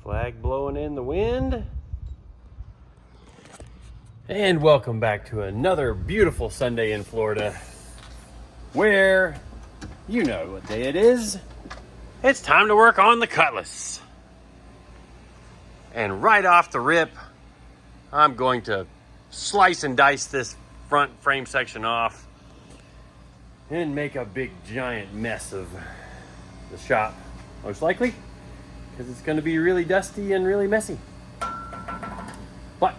Flag blowing in the wind. And welcome back to another beautiful Sunday in Florida, where you know what day it is. It's time to work on the Cutlass. And right off the rip, I'm going to slice and dice this front frame section off and make a big giant mess of the shop, most likely, because it's going to be really dusty and really messy. But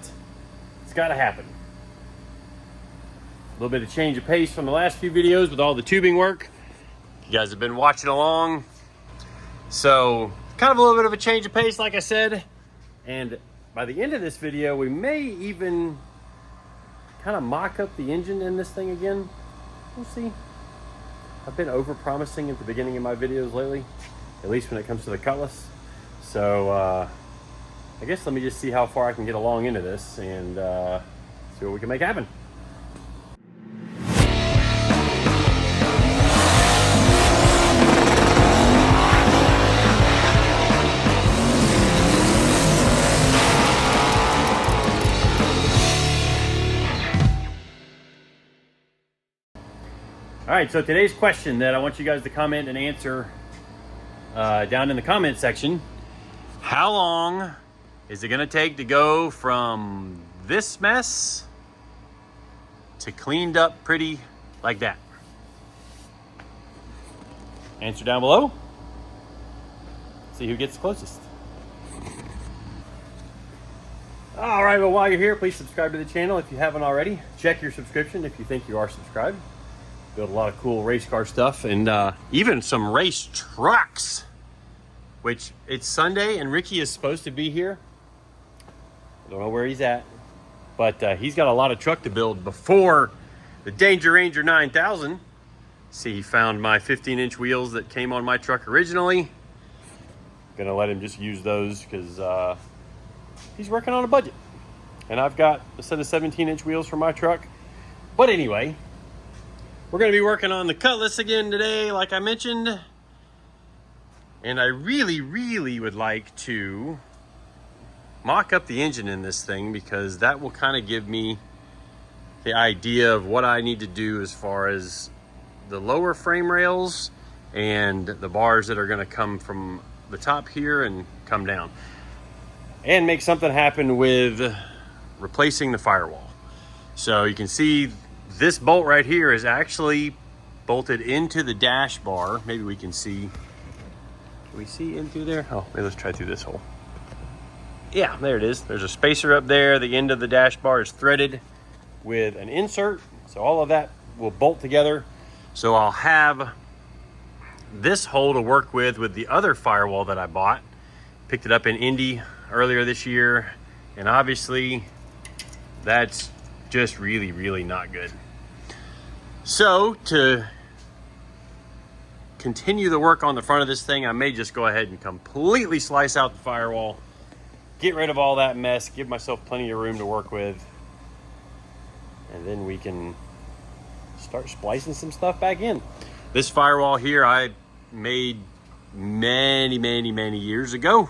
it's got to happen. A little bit of change of pace from the last few videos with all the tubing work. You guys have been watching along. So kind of a little bit of a change of pace, like I said. And by the end of this video, we may even kind of mock up the engine in this thing again. We'll see. I've been over-promising at the beginning of my videos lately, at least when it comes to the Cutlass. So I guess let me just see how far I can get along into this and see what we can make happen. All right, so today's question that I want you guys to comment and answer down in the comment section: how long is it gonna take to go from this mess to cleaned up pretty like that? Answer down below. See who gets the closest. All right, well, while you're here, please subscribe to the channel if you haven't already. Check your subscription if you think you are subscribed. Build a lot of cool race car stuff and even some race trucks, which it's Sunday and Ricky is supposed to be here. I don't know where he's at, but he's got a lot of truck to build before the Danger Ranger 9000. See, he found my 15-inch wheels that came on my truck originally. Gonna let him just use those because he's working on a budget. And I've got a set of 17-inch wheels for my truck. But anyway, we're going to be working on the Cutlass again today, like I mentioned. And I really, really would like to mock up the engine in this thing, because that will kind of give me the idea of what I need to do as far as the lower frame rails and the bars that are going to come from the top here and come down. And make something happen with replacing the firewall. So you can see this bolt right here is actually bolted into the dash bar. Maybe we can see. Can we see in through there? Oh, maybe let's try through this hole. Yeah, there it is. There's a spacer up there. The end of the dash bar is threaded with an insert. So all of that will bolt together. So I'll have this hole to work with the other firewall that I bought. Picked it up in Indy earlier this year. And obviously that's just really, really not good. So to continue the work on the front of this thing, I may just go ahead and completely slice out the firewall, get rid of all that mess, give myself plenty of room to work with, and then we can start splicing some stuff back in. This firewall here I made many, many, many years ago. You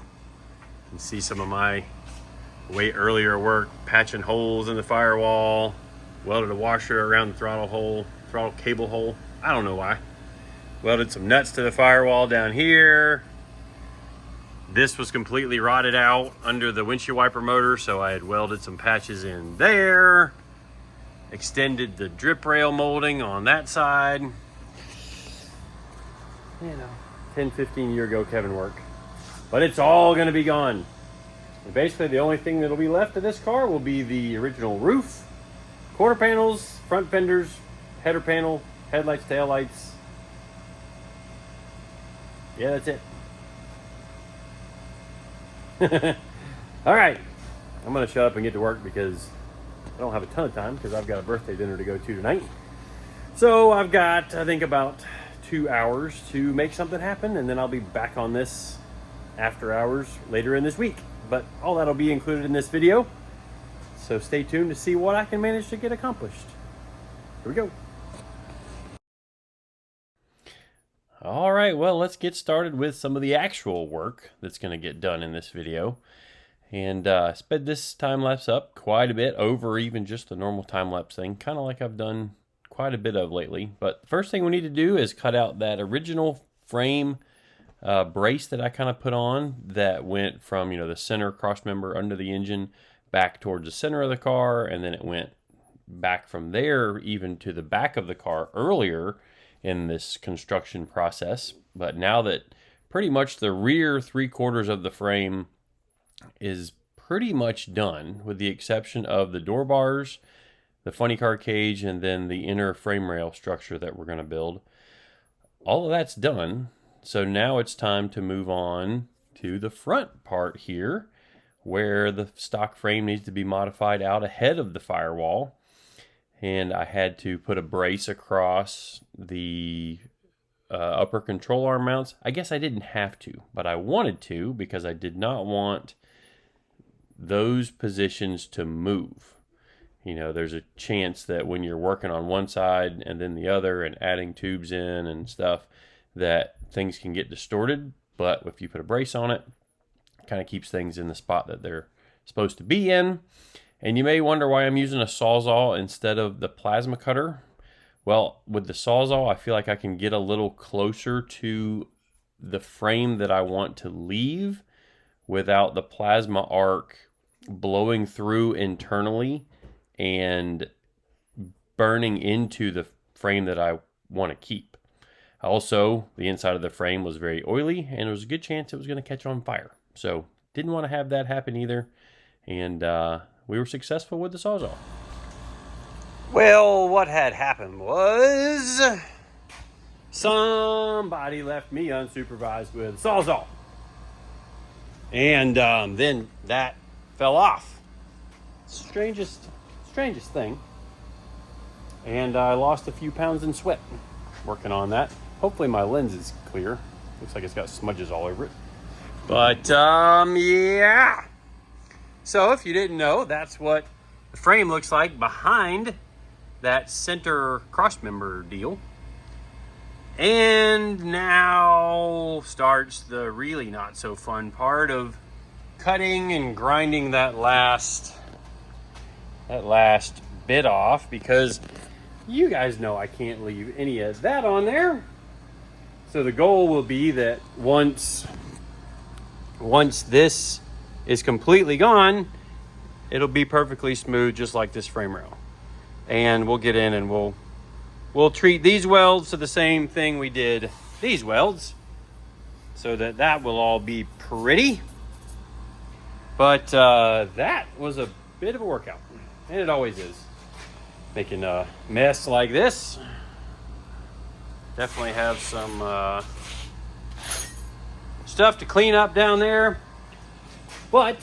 can see some of my way earlier work, patching holes in the firewall, welded a washer around the throttle cable hole. I don't know why. Welded some nuts to the firewall down here. This was completely rotted out under the windshield wiper motor, so I had welded some patches in there. Extended the drip rail molding on that side. You know, 10, 15 year ago Kevin work. But it's all gonna be gone. And basically the only thing that'll be left of this car will be the original roof, quarter panels, front fenders, header panel, headlights, taillights. Yeah, that's it. All right, I'm gonna shut up and get to work because I don't have a ton of time, because I've got a birthday dinner to go to tonight. So I've got, I think, about 2 hours to make something happen, and then I'll be back on this after hours later in this week. But all that'll be included in this video. So stay tuned to see what I can manage to get accomplished. Here we go. All right, well, let's get started with some of the actual work that's going to get done in this video. And sped this time-lapse up quite a bit over even just the normal time-lapse thing, kind of like I've done quite a bit of lately. But the first thing we need to do is cut out that original frame brace that I kind of put on that went from, you know, the center cross member under the engine back towards the center of the car, and then it went back from there even to the back of the car earlier in this construction process. But now that pretty much the rear 3/4 of the frame is pretty much done, with the exception of the door bars, the funny car cage, and then the inner frame rail structure that we're going to build. All of that's done. So now it's time to move on to the front part here, where the stock frame needs to be modified out ahead of the firewall. And I had to put a brace across the upper control arm mounts. I guess I didn't have to, but I wanted to, because I did not want those positions to move. You know, there's a chance that when you're working on one side and then the other and adding tubes in and stuff, that things can get distorted. But if you put a brace on it, it kind of keeps things in the spot that they're supposed to be in. And you may wonder why I'm using a Sawzall instead of the plasma cutter. Well, with the Sawzall, I feel like I can get a little closer to the frame that I want to leave without the plasma arc blowing through internally and burning into the frame that I want to keep. Also, the inside of the frame was very oily, and there was a good chance it was going to catch on fire. So, didn't want to have that happen either. And we were successful with the Sawzall. Well, what had happened was somebody left me unsupervised with a Sawzall. And then that fell off. Strangest thing. And I lost a few pounds in sweat working on that. Hopefully my lens is clear. Looks like it's got smudges all over it. But yeah. So if you didn't know, that's what the frame looks like behind that center crossmember deal. And now starts the really not so fun part of cutting and grinding that last bit off, because you guys know I can't leave any of that on there. So the goal will be that once this is completely gone, it'll be perfectly smooth, just like this frame rail. And we'll get in and we'll treat these welds to the same thing we did these welds, so that will all be pretty. But that was a bit of a workout, and it always is. Making a mess like this. Definitely have some stuff to clean up down there. But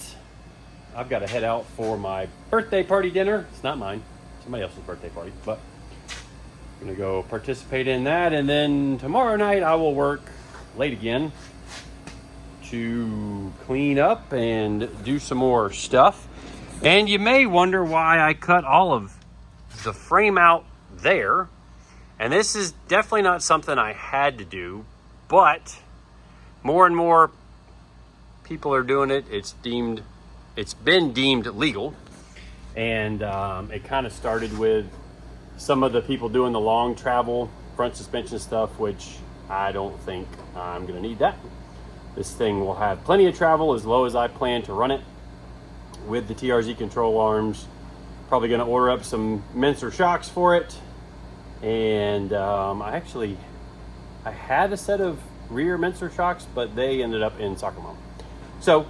I've got to head out for my birthday party dinner. It's not mine, somebody else's birthday party, but I'm gonna go participate in that. And then tomorrow night I will work late again to clean up and do some more stuff. And you may wonder why I cut all of the frame out there. And this is definitely not something I had to do, but more and more people are doing it. It's been deemed legal. And it kind of started with some of the people doing the long travel front suspension stuff, which I don't think I'm gonna need that. This thing will have plenty of travel as low as I plan to run it with the TRZ control arms. Probably gonna order up some Menser shocks for it. And I had a set of rear Menser shocks, but they ended up in Soccer Mom. So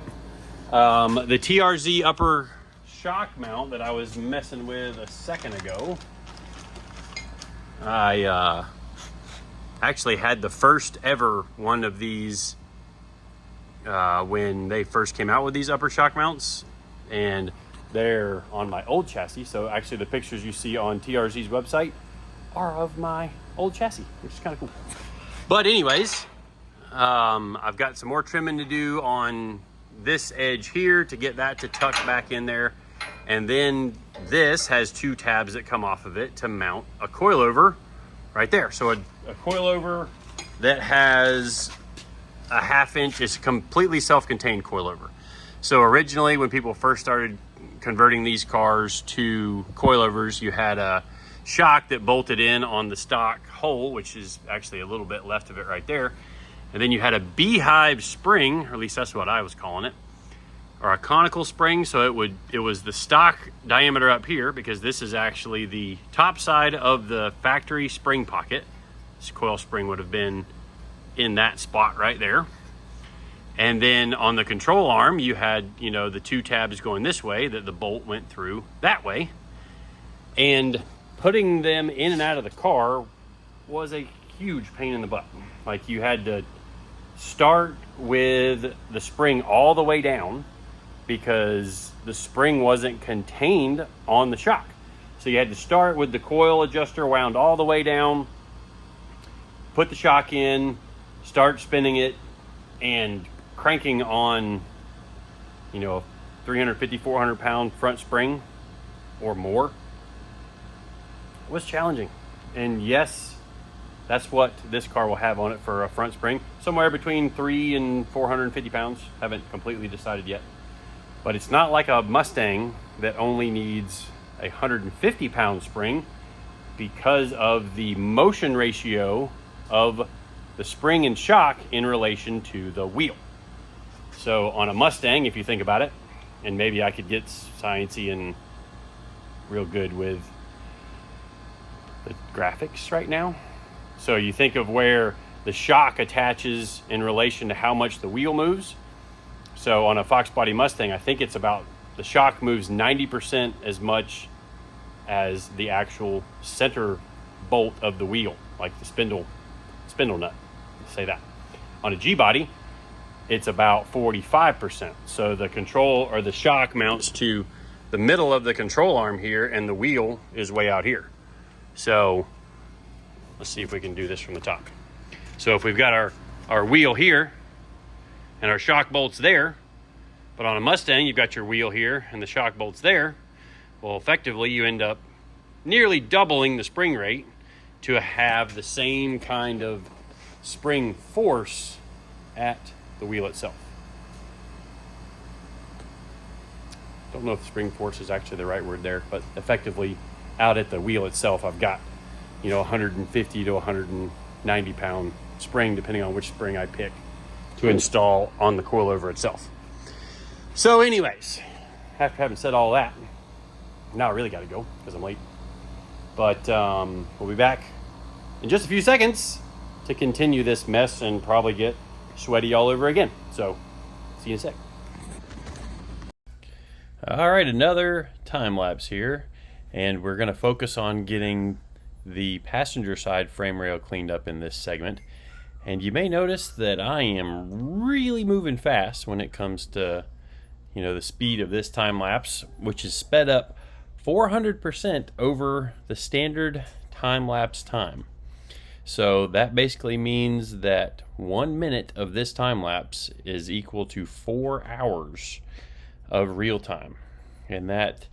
the TRZ upper shock mount that I was messing with a second ago, I actually had the first ever one of these when they first came out with these upper shock mounts, and they're on my old chassis. So actually the pictures you see on TRZ's website are of my old chassis, which is kind of cool. But anyways, I've got some more trimming to do on this edge here to get that to tuck back in there. And then this has two tabs that come off of it to mount a coilover right there. So a coilover that has a 1/2 inch. It's a completely self-contained coilover. So originally when people first started converting these cars to coilovers, you had a shock that bolted in on the stock hole, which is actually a little bit left of it right there. And then you had a beehive spring, or at least that's what I was calling it, or a conical spring. So it was the stock diameter up here, because this is actually the top side of the factory spring pocket. This coil spring would have been in that spot right there. And then on the control arm, you had, you know, the 2 tabs going this way that the bolt went through that way. And putting them in and out of the car was a huge pain in the butt. Like, you had to start with the spring all the way down because the spring wasn't contained on the shock. So you had to start with the coil adjuster wound all the way down, put the shock in, start spinning it, and cranking on, you know, 350, 400 pound front spring or more was challenging. And yes, that's what this car will have on it for a front spring, somewhere between 300 and 450 pounds. Haven't completely decided yet, but it's not like a Mustang that only needs a 150 pound spring because of the motion ratio of the spring and shock in relation to the wheel. So on a Mustang, if you think about it, and maybe I could get sciencey and real good with the graphics right now. So you think of where the shock attaches in relation to how much the wheel moves. So on a Fox body Mustang, I think it's about, the shock moves 90% as much as the actual center bolt of the wheel, like the spindle nut, let's say that. On a G body, it's about 45%. So the control, or the shock, mounts to the middle of the control arm here, and the wheel is way out here. So let's see if we can do this from the top. So if we've got our wheel here and our shock bolts there, but on a Mustang, you've got your wheel here and the shock bolts there. Well, effectively, you end up nearly doubling the spring rate to have the same kind of spring force at the wheel itself. Don't know if spring force is actually the right word there, but effectively out at the wheel itself, I've got, you know, 150 to 190 pound spring, depending on which spring I pick to install on the coilover itself. So anyways, after having said all that, now I really got to go because I'm late. But we'll be back in just a few seconds to continue this mess and probably get sweaty all over again. So see you in a sec. All right, another time lapse here, and we're going to focus on getting the passenger side frame rail cleaned up in this segment. And you may notice that I am really moving fast when it comes to, you know, the speed of this time lapse, which is sped up 400% over the standard time lapse time. So that basically means that 1 minute of this time lapse is equal to 4 hours of real time. And that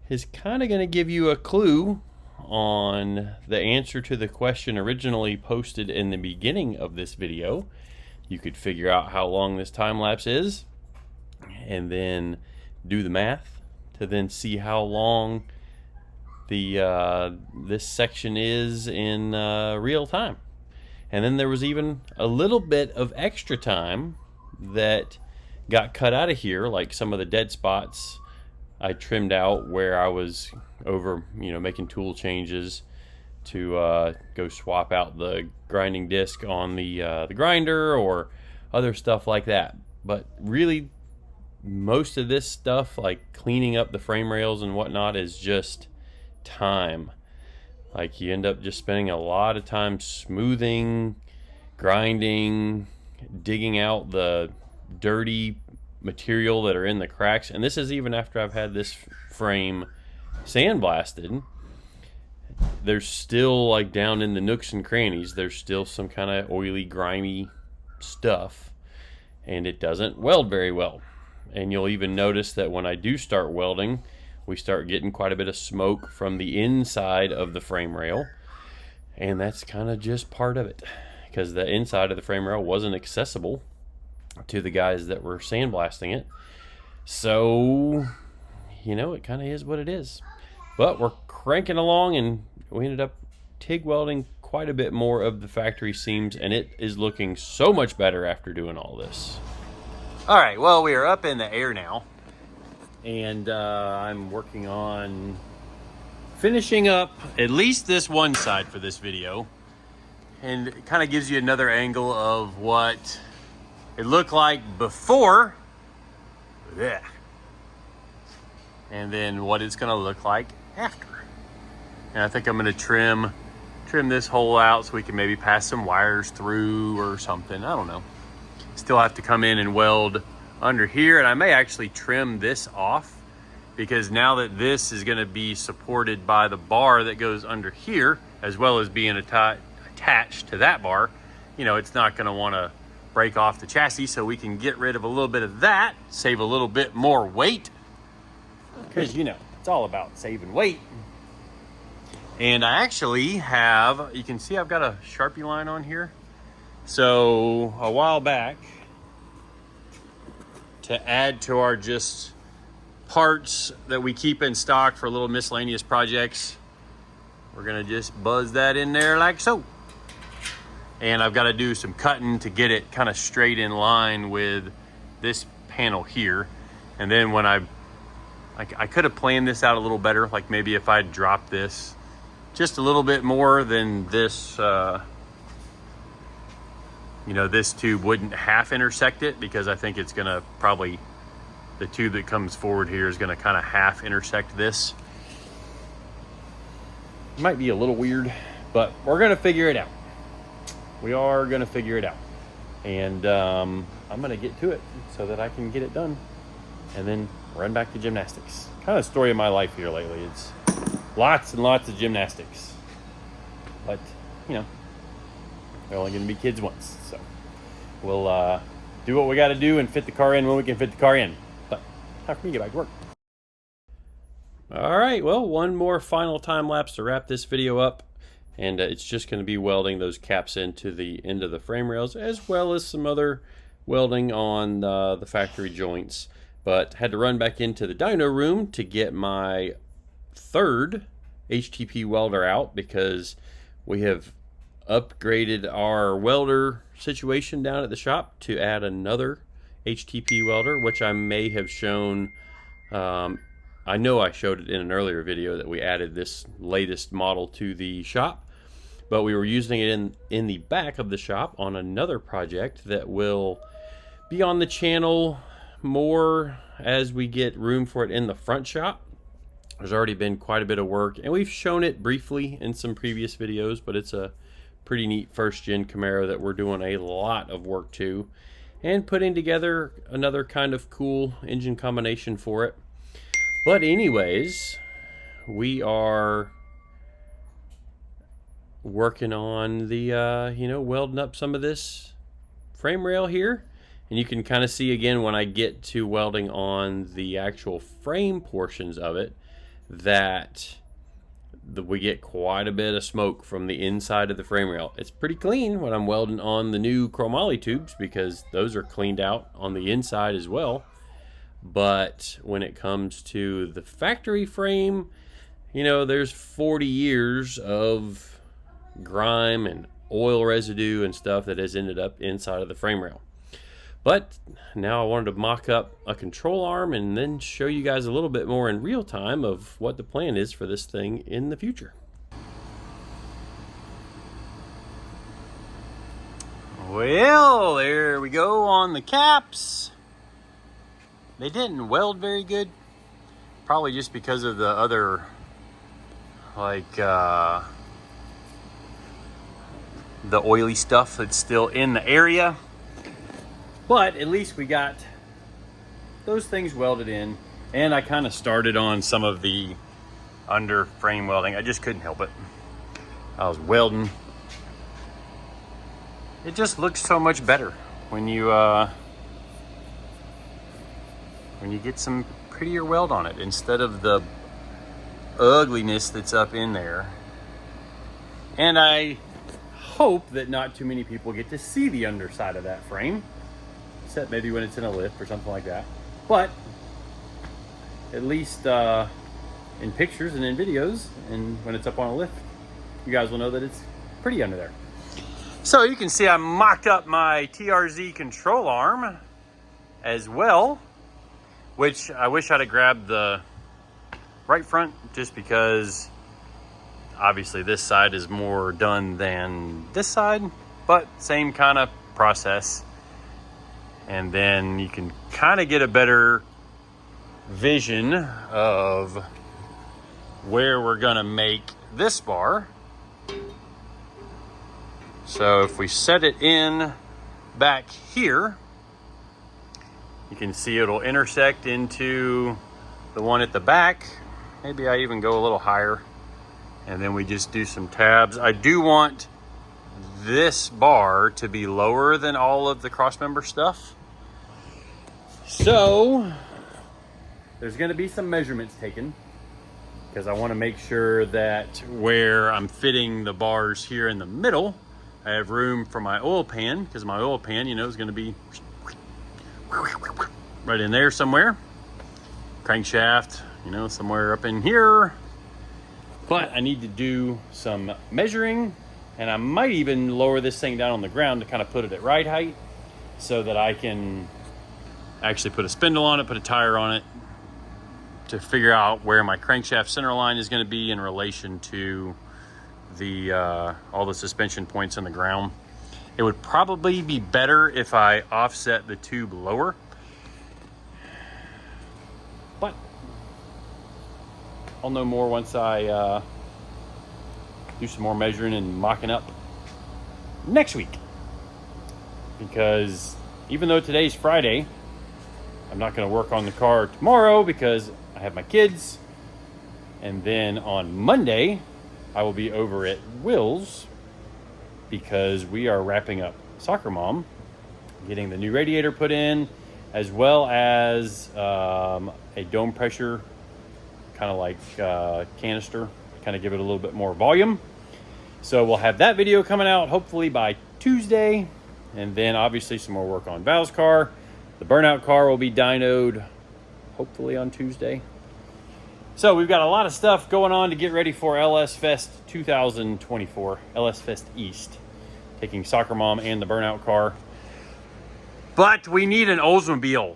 is kind of going to give you a clue on the answer to the question originally posted in the beginning of this video. You could figure out how long this time lapse is and then do the math to then see how long the this section is in real time. And then there was even a little bit of extra time that got cut out of here, like some of the dead spots I trimmed out where I was over, you know, making tool changes to go swap out the grinding disc on the grinder or other stuff like that. But really, most of this stuff, like cleaning up the frame rails and whatnot, is just time. Like, you end up just spending a lot of time smoothing, grinding, digging out the dirty material that are in the cracks. And this is even after I've had this frame sandblasted. There's still, like, down in the nooks and crannies, there's still some kind of oily, grimy stuff, and it doesn't weld very well. And you'll even notice that when I do start welding, we start getting quite a bit of smoke from the inside of the frame rail, and that's kind of just part of it. because the inside of the frame rail wasn't accessible to the guys that were sandblasting it. So, you know, it kind of is what it is. But we're cranking along, and we ended up TIG welding quite a bit more of the factory seams, and it is looking so much better after doing all this. All right, well, we are up in the air now, and I'm working on finishing up at least this one side for this video, and it kind of gives you another angle of what it looked like before, yeah, and then what it's gonna look like after. And I think I'm gonna trim this hole out so we can maybe pass some wires through or something. I don't know. Still have to come in and weld under here, and I may actually trim this off, because now that this is going to be supported by the bar that goes under here, as well as being attached to that bar, you know, it's not going to want to break off the chassis, so we can get rid of a little bit of that, save a little bit more weight, because, you know, it's all about saving weight. And I actually have, you can see I've got a Sharpie line on here. So a while back, to add to our just parts that we keep in stock for little miscellaneous projects, we're gonna just buzz that in there like so. And I've got to do some cutting to get it kind of straight in line with this panel here. And then when I could have planned this out a little better, like maybe if I'd dropped this just a little bit more than this, you know, this tube wouldn't half intersect it, because I think it's gonna probably, the tube that comes forward here is gonna kind of half intersect this. It might be a little weird, but we're gonna figure it out. We are gonna figure it out. And I'm gonna get to it so that I can get it done and then run back to gymnastics. Kind of story of my life here lately. It's lots and lots of gymnastics, but you know, they're only going to be kids once, so we'll do what we got to do and fit the car in when we can fit the car in. But time for me to get back to work. All right, well, one more final time lapse to wrap this video up, and it's just going to be welding those caps into the end of the frame rails, as well as some other welding on the factory joints. But had to run back into the dyno room to get my third HTP welder out, because we have upgraded our welder situation down at the shop to add another HTP welder, which I may have shown, I know I showed it in an earlier video that we added this latest model to the shop, but we were using it in the back of the shop on another project that will be on the channel more as we get room for it in the front shop. There's already been quite a bit of work, and we've shown it briefly in some previous videos, but it's a pretty neat first gen Camaro that we're doing a lot of work to, and putting together another kind of cool engine combination for it. But anyways, we are working on the you know, welding up some of this frame rail here, and you can kind of see again when I get to welding on the actual frame portions of it that we get quite a bit of smoke from the inside of the frame rail. It's pretty clean when I'm welding on the new chromoly tubes, because those are cleaned out on the inside as well. But when it comes to the factory frame, you know, there's 40 years of grime and oil residue and stuff that has ended up inside of the frame rail. But now I wanted to mock up a control arm and then show you guys a little bit more in real time of what the plan is for this thing in the future. Well, there we go on the caps. They didn't weld very good, probably just because of the other, like, the oily stuff that's still in the area. But at least we got those things welded in, and I kind of started on some of the under frame welding. I just couldn't help it. I was welding. It just looks so much better when you get some prettier weld on it instead of the ugliness that's up in there. And I hope that not too many people get to see the underside of that frame, except maybe when it's in a lift or something like that. But at least in pictures and in videos, and when it's up on a lift, you guys will know that it's pretty under there. So you can see I mocked up my TRZ control arm as well, which I wish I'd have grabbed the right front, just because obviously this side is more done than this side, but same kind of process. And then you can kind of get a better vision of where we're gonna make this bar. So if we set it in back here, you can see it'll intersect into the one at the back. Maybe I even go a little higher, and then we just do some tabs. I do want this bar to be lower than all of the crossmember stuff. So there's gonna be some measurements taken, because I wanna make sure that where I'm fitting the bars here in the middle, I have room for my oil pan, because my oil pan, you know, is gonna be right in there somewhere. Crankshaft, you know, somewhere up in here. But I need to do some measuring, and I might even lower this thing down on the ground to kind of put it at right height, so that I can actually put a spindle on it, put a tire on it, to figure out where my crankshaft center line is going to be in relation to the all the suspension points in the ground. It would probably be better if I offset the tube lower, but I'll know more once I do some more measuring and mocking up next week. Because even though today's Friday, I'm not going to work on the car tomorrow because I have my kids. And then on Monday, I will be over at Will's because we are wrapping up Soccer Mom, getting the new radiator put in, as well as a dome pressure, kind of like canister, kind of give it a little bit more volume. So we'll have that video coming out hopefully by Tuesday. And then obviously some more work on Val's car. The burnout car will be dynoed hopefully on Tuesday. So we've got a lot of stuff going on to get ready for LS Fest 2024, LS Fest East, taking Soccer Mom and the burnout car. But we need an Oldsmobile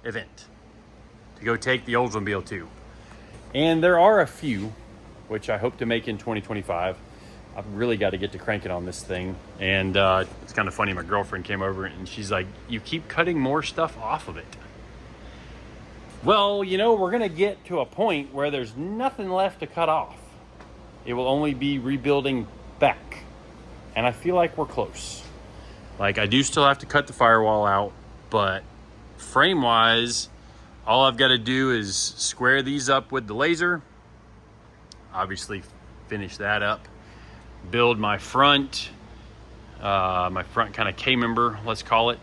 event to go take the Oldsmobile to. And there are a few, which I hope to make in 2025. I've really got to get to cranking on this thing. And it's kind of funny, my girlfriend came over and she's like, you keep cutting more stuff off of it. Well, you know, we're going to get to a point where there's nothing left to cut off. It will only be rebuilding back. And I feel like we're close. Like, I do still have to cut the firewall out, but frame-wise, all I've got to do is square these up with the laser. Obviously, finish that up. Build my front kind of K-member, let's call it.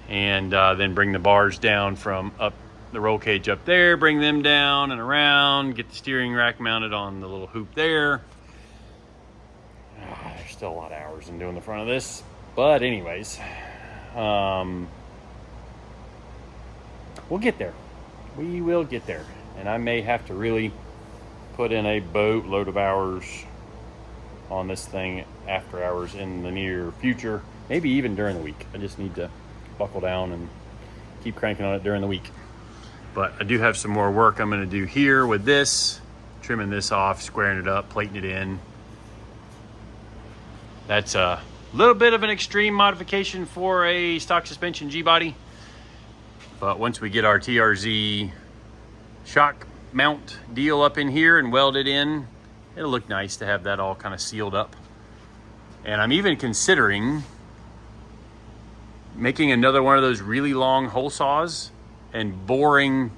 And then bring the bars down from up the roll cage up there, bring them down and around, get the steering rack mounted on the little hoop there. There's still a lot of hours in doing the front of this. But anyways, we'll get there. We will get there. And I may have to really put in a boatload of hours on this thing after hours in the near future, maybe even during the week. I just need to buckle down and keep cranking on it during the week. But I do have some more work I'm going to do here with this, trimming this off, squaring it up, plating it in. That's a little bit of an extreme modification for a stock suspension G-body. But once we get our TRZ shock mount deal up in here and welded in, it'll look nice to have that all kind of sealed up. And I'm even considering making another one of those really long hole saws and boring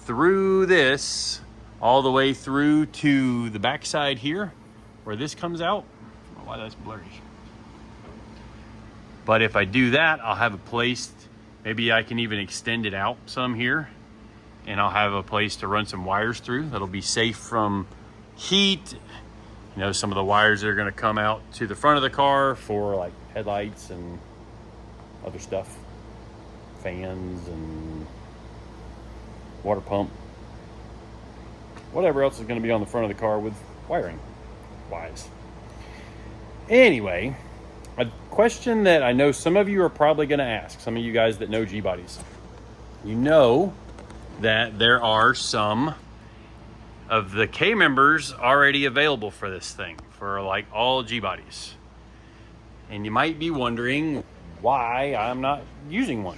through this all the way through to the backside here where this comes out. I don't know why that's blurry. But if I do that, I'll have a place, maybe I can even extend it out some here, and I'll have a place to run some wires through that'll be safe from heat You know, some of the wires that are going to come out to the front of the car for like headlights and other stuff, fans and water pump, whatever else is going to be on the front of the car with wiring wise. Anyway, a question that I know some of you are probably going to ask, some of you guys that know G-bodies, you know that there are some of the K members already available for this thing, for like all G-bodies. And you might be wondering why I'm not using one.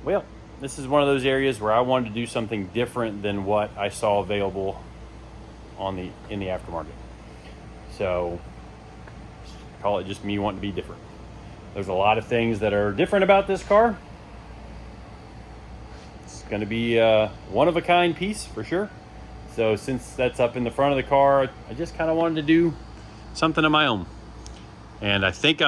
Well, this is one of those areas where I wanted to do something different than what I saw available in the aftermarket. So call it just me wanting to be different. There's a lot of things that are different about this car. It's going to be a one-of-a-kind piece for sure. So since that's up in the front of the car, I just kind of wanted to do something of my own. And I think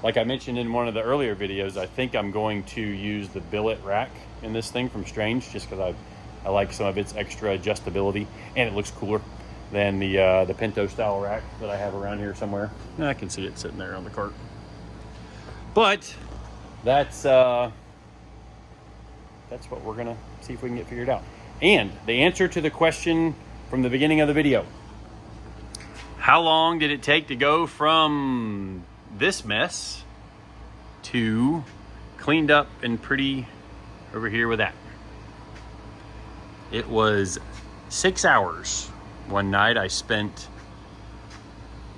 like I mentioned in one of the earlier videos, I think I'm going to use the billet rack in this thing from Strange, just because I like some of its extra adjustability, and it looks cooler than the Pinto style rack that I have around here somewhere. I can see it sitting there on the cart. But that's what we're gonna see if we can get figured out. And the answer to the question from the beginning of the video: how long did it take to go from this mess to cleaned up and pretty over here with that? It was 6 hours. One night I spent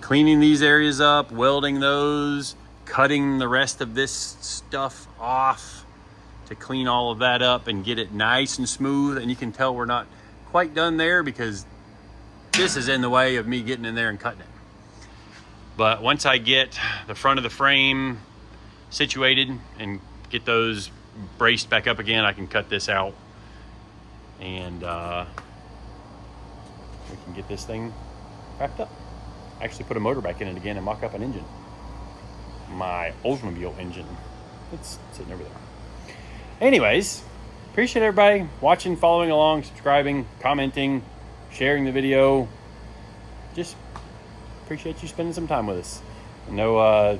cleaning these areas up, welding those, cutting the rest of this stuff off to clean all of that up and get it nice and smooth. And you can tell we're not quite done there because this is in the way of me getting in there and cutting it. But once I get the front of the frame situated and get those braced back up again, I can cut this out and we can get this thing wrapped up. Actually put a motor back in it again and mock up an engine. My Oldsmobile engine. It's sitting over there. Anyways, appreciate everybody watching, following along, subscribing, commenting, sharing the video. Just appreciate you spending some time with us. I know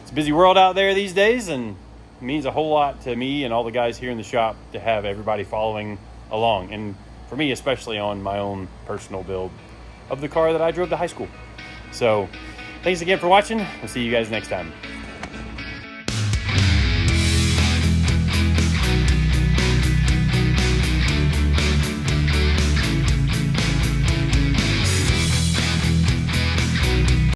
it's a busy world out there these days, and it means a whole lot to me and all the guys here in the shop to have everybody following along, and for me especially on my own personal build of the car that I drove to high school. So thanks again for watching. We'll see you guys next time.